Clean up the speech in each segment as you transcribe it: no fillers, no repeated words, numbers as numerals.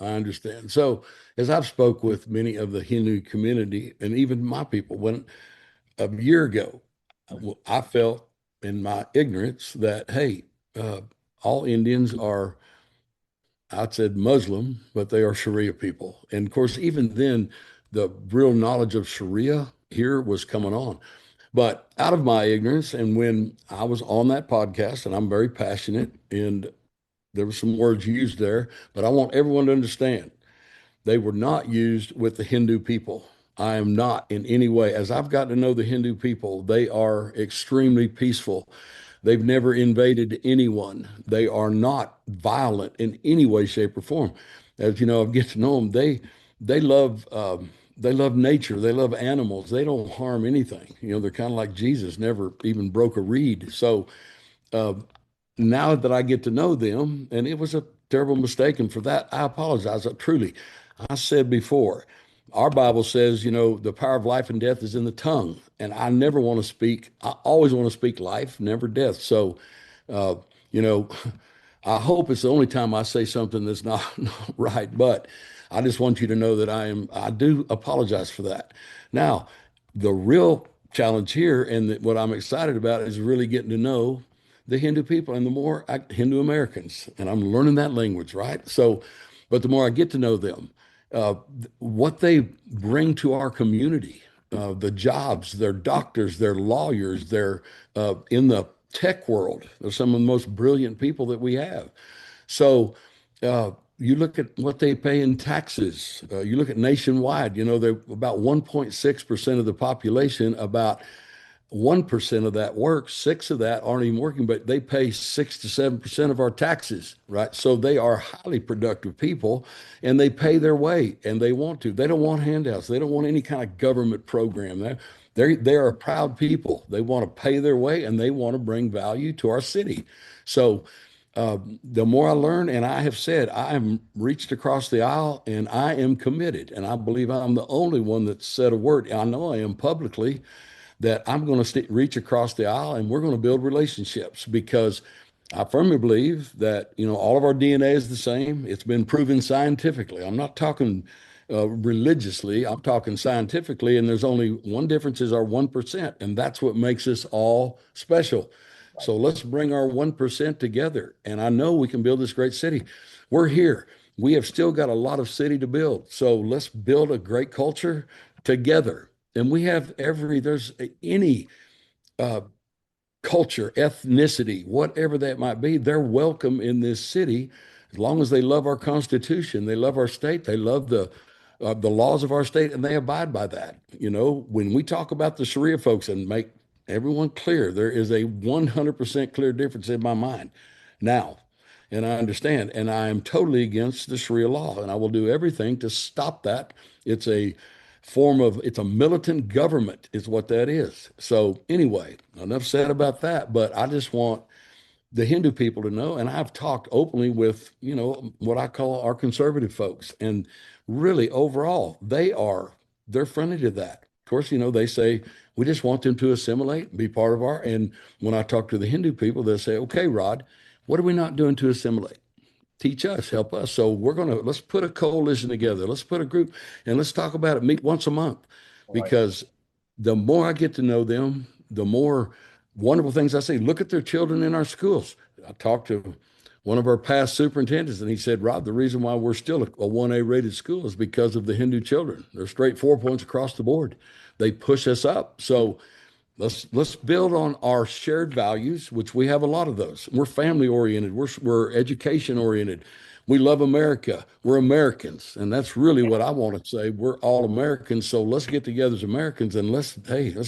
I understand. So, as I've spoke with many of the Hindu community and even my people, when a year ago, I felt in my ignorance that, hey, uh, all Indians are, I said Muslim, but they are Sharia people. And of course, even then, the real knowledge of Sharia here was coming on. But out of my ignorance, and when I was on that podcast, and I'm very passionate, and there were some words used there, but I want everyone to understand they were not used with the Hindu people. I am not in any way, as I've gotten to know the Hindu people, they are extremely peaceful. They've never invaded anyone. They are not violent in any way, shape, or form. As you know, I get to know them. They love they love nature. They love animals. They don't harm anything. You know, they're kind of like Jesus, never even broke a reed. So uh, now that I get to know them, and it was a terrible mistake, and for that I apologize. Truly, I said before, our Bible says, you know, the power of life and death is in the tongue, and I never want to speak. I always want to speak life, never death. So, uh, you know, I hope it's the only time I say something that's not, not right, but I just want you to know that I do apologize for that. Now, the real challenge here and what I'm excited about is really getting to know the Hindu people and the more Hindu Americans, and I'm learning that language, right? So, but the more I get to know them, uh, what they bring to our community, the jobs, they're doctors, they're lawyers, they're in the tech world. They're some of the most brilliant people that we have. So you look at what they pay in taxes. You look at nationwide, you know, they're about 1.6% of the population, about 1% of that works, six of that aren't even working, but they pay 6 to 7% of our taxes, right? So they are highly productive people and they pay their way and they want to. They don't want handouts. They don't want any kind of government program. They are a proud people. They want to pay their way and they want to bring value to our city. So the more I learn, and I have said, I am reached across the aisle and I am committed. And I believe I'm the only one that said a word. I know I am publicly that I'm going to reach across the aisle and we're going to build relationships because I firmly believe that, you know, all of our DNA is the same. It's been proven scientifically. I'm not talking religiously, I'm talking scientifically, and there's only one difference is our 1%, and that's what makes us all special. So let's bring our 1% together. And I know we can build this great city. We're here. We have still got a lot of city to build. So let's build a great culture together. And we have there's any uh, culture, ethnicity, whatever that might be, they're welcome in this city as long as they love our Constitution, they love our state, they love the laws of our state, and they abide by that. You know, when we talk about the Sharia folks and make everyone clear, there is a 100% clear difference in my mind now. And I understand, and I am totally against the Sharia law, and I will do everything to stop that. It's a it's a militant government, is what that is. So, anyway, enough said about that. But I just want the Hindu people to know, and I've talked openly with, you know, what I call our conservative folks, and really overall, they're friendly to that. Of course, you know, they say we just want them to assimilate, be part of our. And when I talk to the Hindu people, they'll say, "Okay, Rod, what are we not doing to assimilate? Teach us, help us." So let's put a coalition together. Let's put a group and let's talk about it. Meet once a month Right. because the more I get to know them, the more wonderful things I see. Look at their children in our schools. I talked to one of our past superintendents and he said, Rob, the reason why we're still a 1A rated school is because of the Hindu children. They're straight 4 points across the board. They push us up. So let's build on our shared values, which we have a lot of those. We're family oriented. We're education oriented. We love America. We're Americans, and that's really what I want to say. We're all Americans, so let's get together as Americans and let's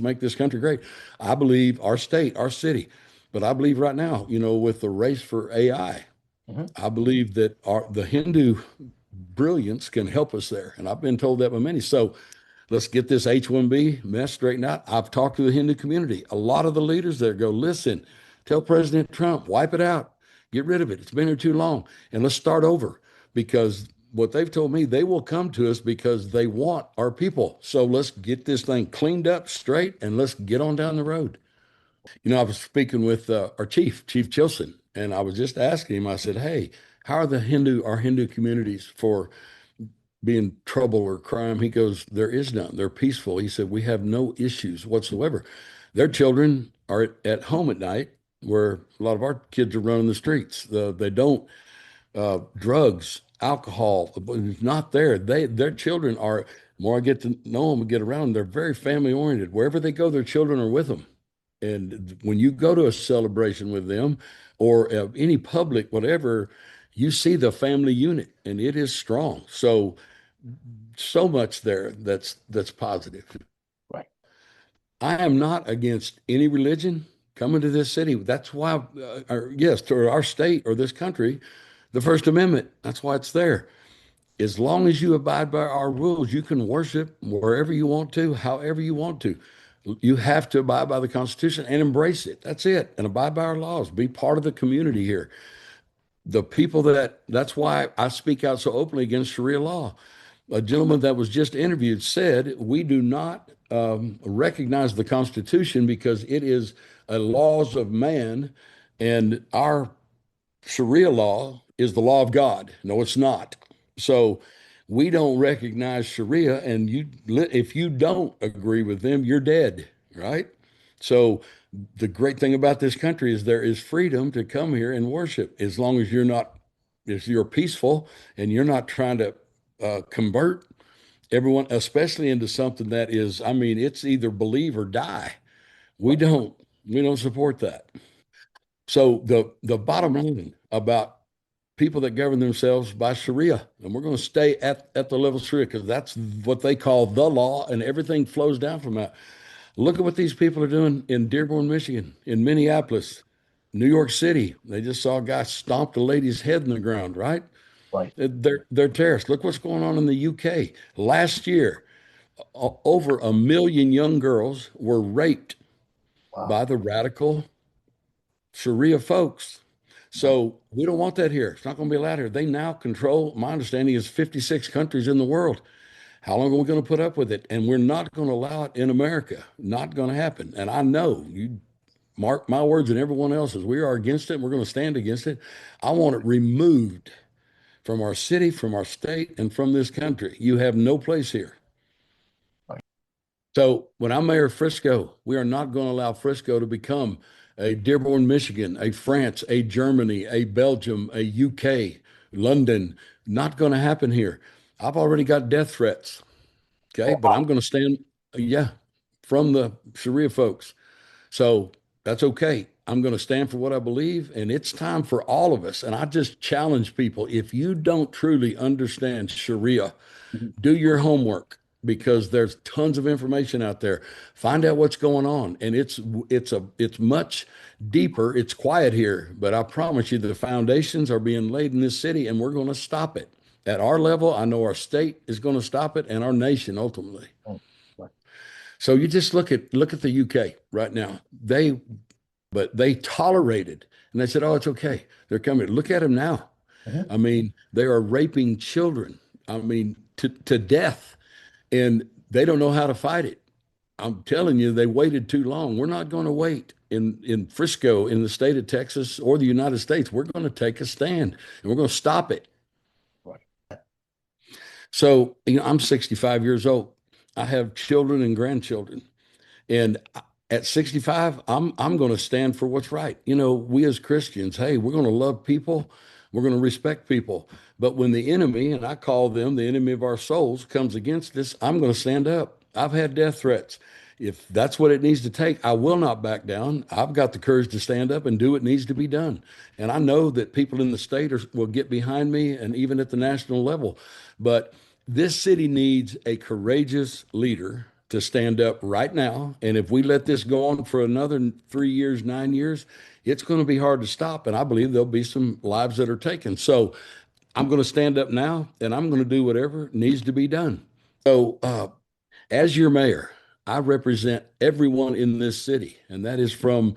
make this country great. I believe our state, our city, but I believe right now, you know, with the race for AI, Mhm. I believe that the Hindu brilliance can help us there, and I've been told that by many. So let's get this H-1B mess straightened out. I've talked to the Hindu community. A lot of the leaders there go, listen, tell President Trump, wipe it out, get rid of it. It's been here too long, and let's start over. Because what they've told me, they will come to us because they want our people. So let's get this thing cleaned up straight, and let's get on down the road. You know, I was speaking with our chief, Chief Chilson, and I was just asking him, I said, hey, how are our Hindu communities for being trouble or crime? He goes, there is none. They're peaceful. He said, we have no issues whatsoever. Their children are at home at night, where a lot of our kids are running the streets. They don't drugs, alcohol, it's not there. Their children are. The more I get to know them and get around them, they're very family oriented. Wherever they go, their children are with them. And when you go to a celebration with them or any public, whatever, you see the family unit and it is strong. So much there that's positive. Right. I am not against any religion coming to this city. That's why, yes, to our state or this country, the First Amendment, that's why it's there. As long as you abide by our rules, you can worship wherever you want to, however you want to. You have to abide by the Constitution and embrace it. That's it. And abide by our laws. Be part of the community here. The people that's why I speak out so openly against Sharia law. A gentleman that was just interviewed said, we do not recognize the Constitution because it is a laws of man, and our Sharia law is the law of God. No, it's not. So we don't recognize Sharia, and if you don't agree with them, you're dead, right? So the great thing about this country is there is freedom to come here and worship as long as if you're peaceful and you're not trying to convert everyone, especially into something that is, I mean, it's either believe or die. We Right. don't we don't support that. So the bottom line about people that govern themselves by Sharia, and we're going to stay at the level of Sharia because that's what they call the law, and everything flows down from that. Look at what these people are doing in Dearborn, Michigan, in Minneapolis, New York City. They just saw a guy stomp a lady's head in the ground, right? Right. They're terrorists. Look what's going on in the UK. Last year, over 1 million young girls were raped Wow. by the radical Sharia folks. Right. So we don't want that here. It's not going to be allowed here. They now control, my understanding is 56 countries in the world. How long are we going to put up with it? And we're not going to allow it in America. Not going to happen. And I know you mark my words and everyone else's. We are against it. And we're going to stand against it. I want it removed from our city, from our state, and from this country. You have no place here. Right. So when I'm mayor of Frisco, we are not going to allow Frisco to become a Dearborn, Michigan, a France, a Germany, a Belgium, a UK, London. Not going to happen here. I've already got death threats. Okay. Oh, But I'm going to stand, yeah, from the Sharia folks. So that's okay. I'm going to stand for what I believe, and it's time for all of us. And I just challenge people, if you don't truly understand Sharia, mhm. do your homework because there's tons of information out there. Find out what's going on, and it's much deeper. It's quiet here, but I promise you the foundations are being laid in this city, and we're going to stop it. At our level, I know our state is going to stop it, and our nation ultimately. Oh, right. So you just look at the UK right now. They tolerated, and they said, "Oh, it's okay. They're coming." Look at them now. Mhm. I mean, they are raping children. I mean, to death, and they don't know how to fight it. I'm telling you, they waited too long. We're not going to wait in Frisco, in the state of Texas or the United States. We're going to take a stand, and we're going to stop it. Right. So, I'm 65 years old. I have children and grandchildren. And at 65, I'm going to stand for what's right. We as Christians, hey, we're going to love people, we're going to respect people. But when the enemy, and I call them the enemy of our souls, comes against us, I'm going to stand up. I've had death threats. If that's what it needs to take, I will not back down. I've got the courage to stand up and do what needs to be done. And I know that people in the state will get behind me and even at the national level. But this city needs a courageous leader to stand up right now. And if we let this go on for another 3 years, 9 years, it's going to be hard to stop. And I believe there'll be some lives that are taken. So I'm going to stand up now and I'm going to do whatever needs to be done. So, as your mayor, I represent everyone in this city, and that is from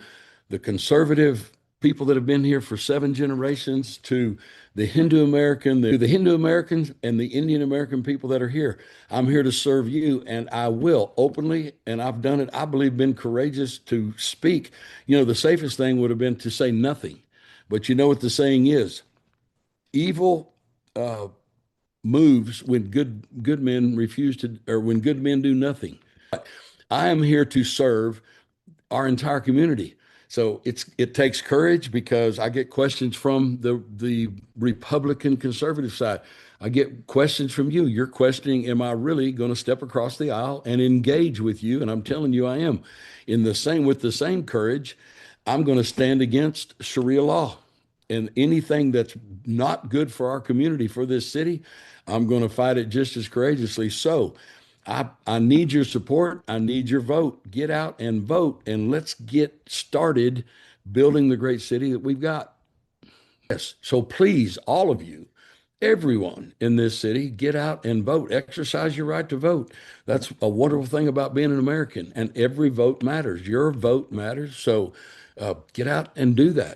the conservative people that have been here for 7 generations to the Hindu Americans and the Indian American people that are here. I'm here to serve you, and I will openly, and I've done it. I believe been courageous to speak. The safest thing would have been to say nothing, but you know what the saying is: Evil uh, moves when good men refuse to, or when good men do nothing. I am here to serve our entire community. So it takes courage because I get questions from the Republican conservative side. I get questions from you. You're questioning, am I really going to step across the aisle and engage with you? And I'm telling you I am. In the same with the same courage, I'm going to stand against Sharia law and anything that's not good for our community, for this city. I'm going to fight it just as courageously. So I need your support. I need your vote. Get out and vote, and let's get started building the great city that we've got. Yes. So please, all of you, everyone in this city, get out and vote. Exercise your right to vote. That's a wonderful thing about being an American, and every vote matters. Your vote matters. So get out and do that.